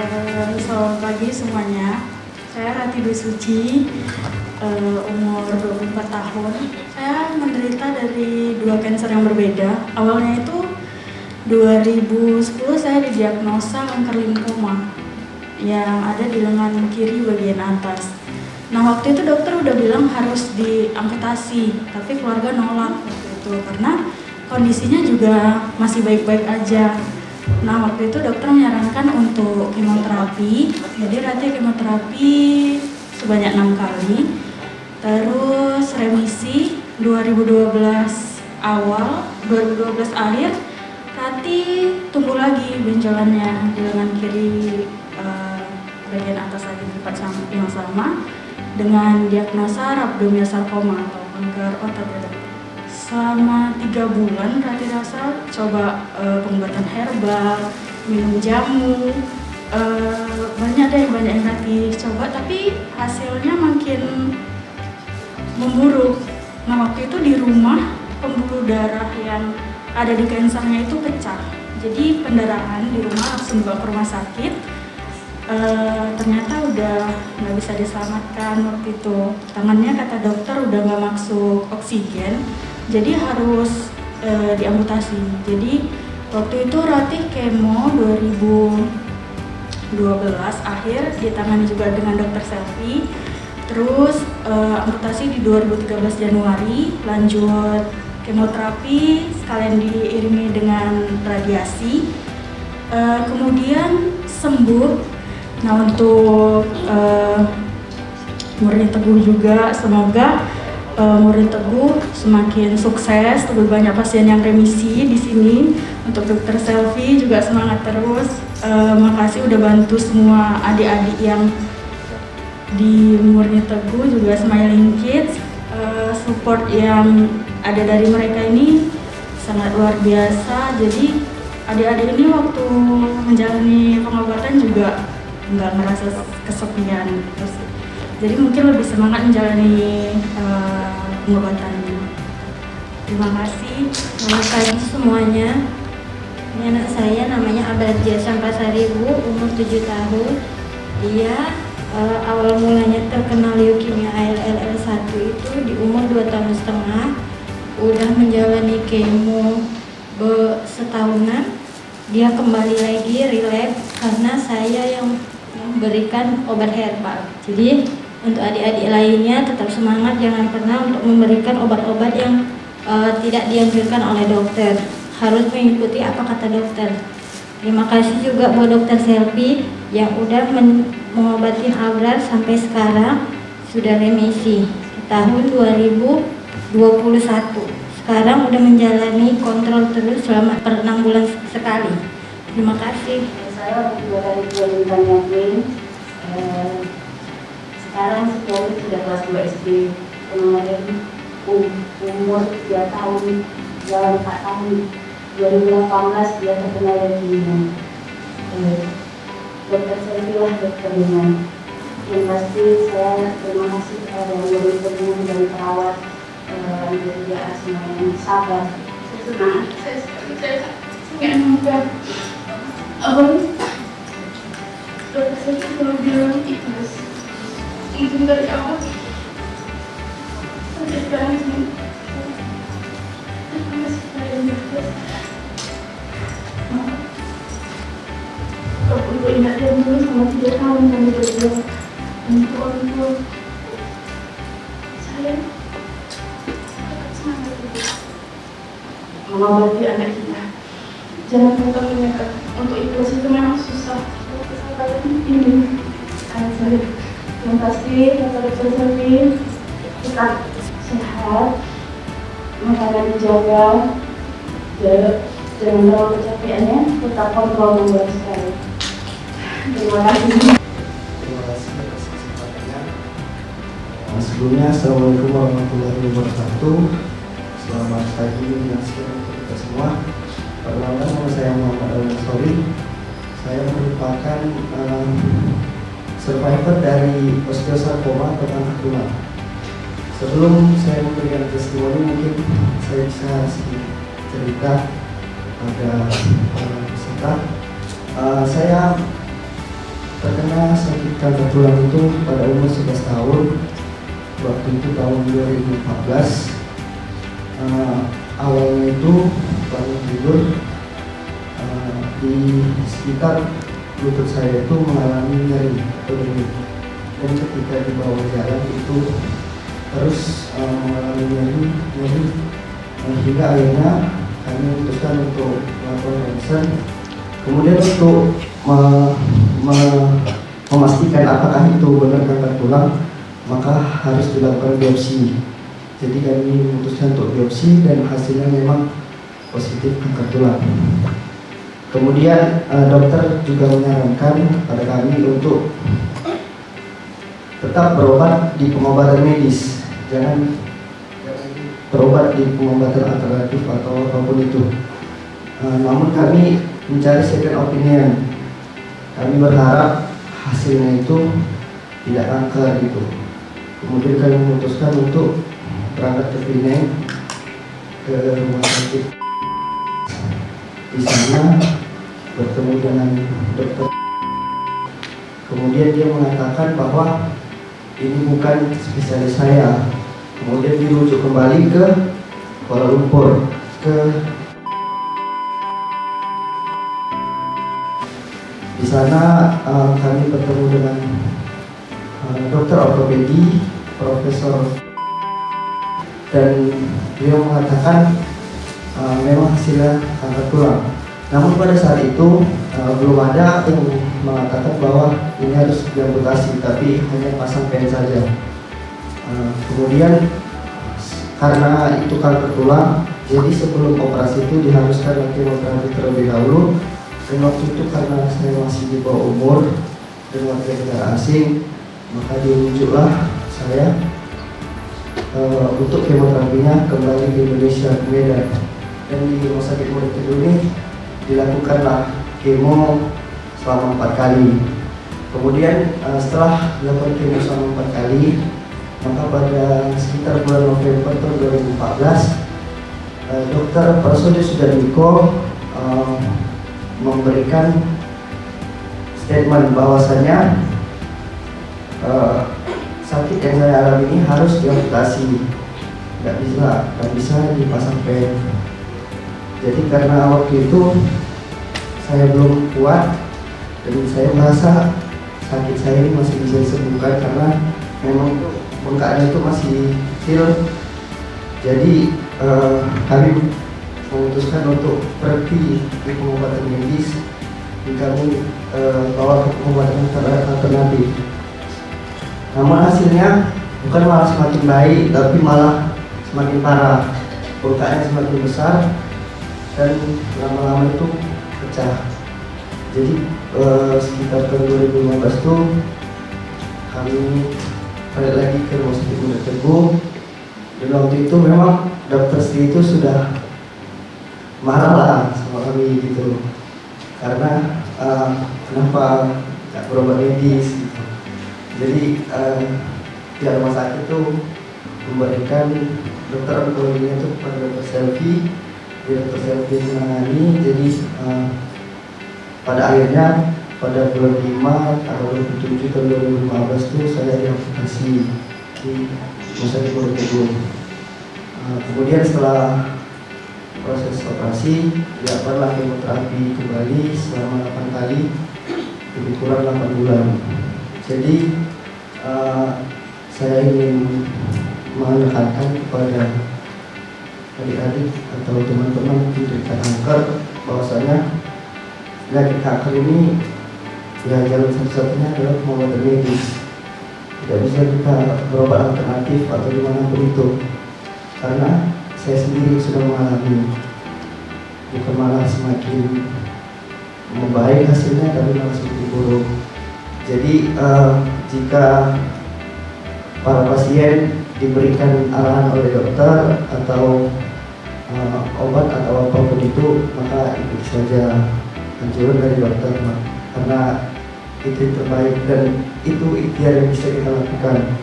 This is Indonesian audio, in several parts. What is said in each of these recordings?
Selamat pagi semuanya. Saya Rati Dwi Suci, umur 24 tahun. Saya menderita dari dua kanker yang berbeda. Awalnya itu 2010 saya didiagnosa kanker limfoma yang ada di lengan kiri bagian atas. Nah, waktu itu dokter udah bilang harus diamputasi, tapi keluarga nolak waktu itu karena kondisinya juga masih baik-baik aja. Nah, waktu itu dokter menyarankan untuk kemoterapi. Jadi Rati kemoterapi sebanyak 6 kali. Terus remisi 2012 awal, 2012 akhir Rati tumbuh lagi benjolannya di lengan kiri bagian atas lagi di tempat yang sama dengan diagnosa rhabdomyosarcoma atau kanker otot dada. Selama 3 bulan Rati rasa coba pengobatan herbal, minum jamu, banyak yang Rati coba, tapi hasilnya makin memburuk. Nah, waktu itu di rumah pembuluh darah yang ada di kansernya itu pecah, jadi pendarahan di rumah langsung dibawa ke rumah sakit. Ternyata udah nggak bisa diselamatkan waktu itu. Tangannya kata dokter udah nggak masuk oksigen, jadi harus diamputasi. Jadi waktu itu Rati kemo 2012 akhir ditangani juga dengan dokter Selvi. Terus amputasi di 2013 Januari, lanjut kemoterapi sekalian diiringi dengan radiasi. Kemudian sembuh. Nah, untuk Murni Teguh juga, semoga Murni Teguh semakin sukses, lebih banyak pasien yang remisi di sini. Untuk dokter Selvi juga semangat terus. Makasih udah bantu semua adik-adik yang di Murni Teguh, juga Smiling Kids. Support yang ada dari mereka ini sangat luar biasa. Jadi adik-adik ini waktu menjalani pengobatan juga nggak merasa kesepian gitu sih. Jadi mungkin lebih semangat menjalani pengobatannya. Terima kasih. Selamat pagi semuanya. Ini anak saya namanya Abarja Sampasari Bu, umur 7 tahun. Dia awal mulanya terkena leukemia ALL 1 itu di umur 2 tahun setengah. Udah menjalani kemo setahunan. Dia kembali lagi relapse karena saya yang memberikan obat herbal. Jadi untuk adik-adik lainnya tetap semangat, jangan pernah untuk memberikan obat-obat yang tidak dianjurkan oleh dokter. Harus mengikuti apa kata dokter. Terima kasih juga buat dokter Selvi yang udah mengobati Abrar sampai sekarang sudah remisi tahun 2021. Sekarang udah menjalani kontrol terus selama per 6 bulan sekali. Terima kasih. Saya dari Bulan Yakin. Sekarang si Chloe sudah kelas 2 SD. Kemarin umur 3 tahun, jalan 4 tahun. 2018 dia terkena leukemia. Dokter Selvi lah dokternya. Yang pasti saya terima kasih kepada Murni Teguh dan perawat dia semuanya sabar. Saya nggak mudah. Dokter Selvi kalau bilang ikhlas, mungkin dari awal sampai sekarang sih. Terima kasih kepada yang ikhlas. Untuk ingat dia dulu sama 3 tahun kami berdua. Untuk orang tua saya semangat mengobati anak kita. Jangan pernah menyangka untuk ikhlas itu memang susah. Kesabaran ini saya yang pasti kata dokter Selvi tetap sehat, makanan dijaga, jangan terlalu kecapeannya, tetap kontrol nomor sekali. Terima kasih. Terima kasih atas kesempatannya. Sebelumnya, Assalamualaikum warahmatullahi wabarakatuh. Selamat pagi dan siang untuk kita semua. Perkenalkan, nama saya Muhammad Al-Ansori. Saya merupakan survivor dari osteosarcoma atau kanker tulang. Sebelum saya memberikan testimoni, mungkin saya bisa sedikit cerita pada peserta. Saya terkena sakit kanker tulang itu pada umur 11 tahun. Waktu itu tahun 2014. Awalnya itu bangun tidur, di sekitar lutut saya itu mengalami nyeri atau denyut, dan ketika dibawa jalan itu terus mengalami nyeri hingga akhirnya kami memutuskan untuk melakukan ronsen. Kemudian untuk memastikan apakah itu benar kanker tulang, maka harus dilakukan biopsi. Jadi kami memutuskan untuk biopsi dan hasilnya memang positif kanker tulang. Kemudian dokter juga menyarankan pada kami untuk tetap berobat di pengobatan medis, jangan berobat di pengobatan alternatif atau apapun itu. Namun kami mencari second opinion. Kami berharap hasilnya itu tidak kanker gitu. Kemudian kami memutuskan untuk berangkat ke Pineng, ke rumah sakit. Di sana bertemu dengan dokter. Kemudian dia mengatakan bahwa ini bukan spesialis saya. Kemudian dirujuk kembali ke Kuala Lumpur, di sana kami bertemu dengan dokter ortopedi, profesor, dan beliau mengatakan memang hasilnya kanker tulang. Namun pada saat itu belum ada yang mengatakan bahwa ini harus diamputasi, tapi hanya pasang pen saja. Kemudian karena itu kanker tulang, jadi sebelum operasi itu diharuskan kemoterapi terlebih dahulu. Dan waktu itu karena saya masih di bawah umur dan warga negara asing, maka dirujuklah saya untuk kemoterapinya kembali di Indonesia, ke Medan. Dan di Rumah Sakit Murid Teguh ini dilakukanlah kemo selama 4 kali. Kemudian setelah dilakukan kemo selama 4 kali, maka pada sekitar bulan November tahun 2014, Dr. Prasojo Sudardiko memberikan statement bahwasanya sakit yang saya alami ini harus diamputasi, nggak bisa dipasang pen. Jadi karena waktu itu saya belum kuat dan saya merasa sakit saya ini masih bisa disembuhkan karena memang bengkaknya itu masih kecil. Jadi kami memutuskan untuk pergi di pengobatan medis, dan kami bawa ke pengobatan alternatif. Namun hasilnya bukan malah semakin baik, tapi malah semakin parah. Bengkaknya semakin besar dan lama-lama itu pecah. Jadi sekitar tahun 2015 itu kami balik lagi ke Rumah Sakit Murid Teguh, dan waktu itu memang dokter Sri itu sudah marah lah sama kami gitu, karena kenapa nggak berobat medis gitu. Jadi pihak rumah sakit itu memberikan dokter onkologinya itu kepada dokter Selvi. Dokter Selvi menangani. Jadi pada akhirnya pada bulan 5 atau 27 tahun 2015 itu saya diamputasi di Rumah Sakit Murid Teguh. Kemudian setelah proses operasi dilakukanlah kemoterapi kembali selama 8 kali, lebih kurang 8 bulan. Jadi saya ingin menekankan kepada adik-adik atau teman-teman penderita kanker bahwasanya penyakit kanker ini ya jalan satu-satunya adalah pengobatan medis. Tidak bisa kita berobat alternatif atau dimanapun itu, karena saya sendiri sudah mengalami, bukan malah semakin membaik hasilnya, tapi malah semakin buruk. Jadi jika para pasien diberikan arahan oleh dokter atau obat atau apapun itu, maka ikuti saja anjuran dari dokter, karena itu terbaik dan itu ikhtiar yang bisa kita lakukan.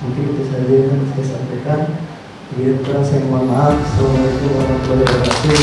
Mungkin itu saja yang saya sampaikan. Bila kurang saya mohon maaf. Assalamualaikum warahmatullahi wabarakatuh.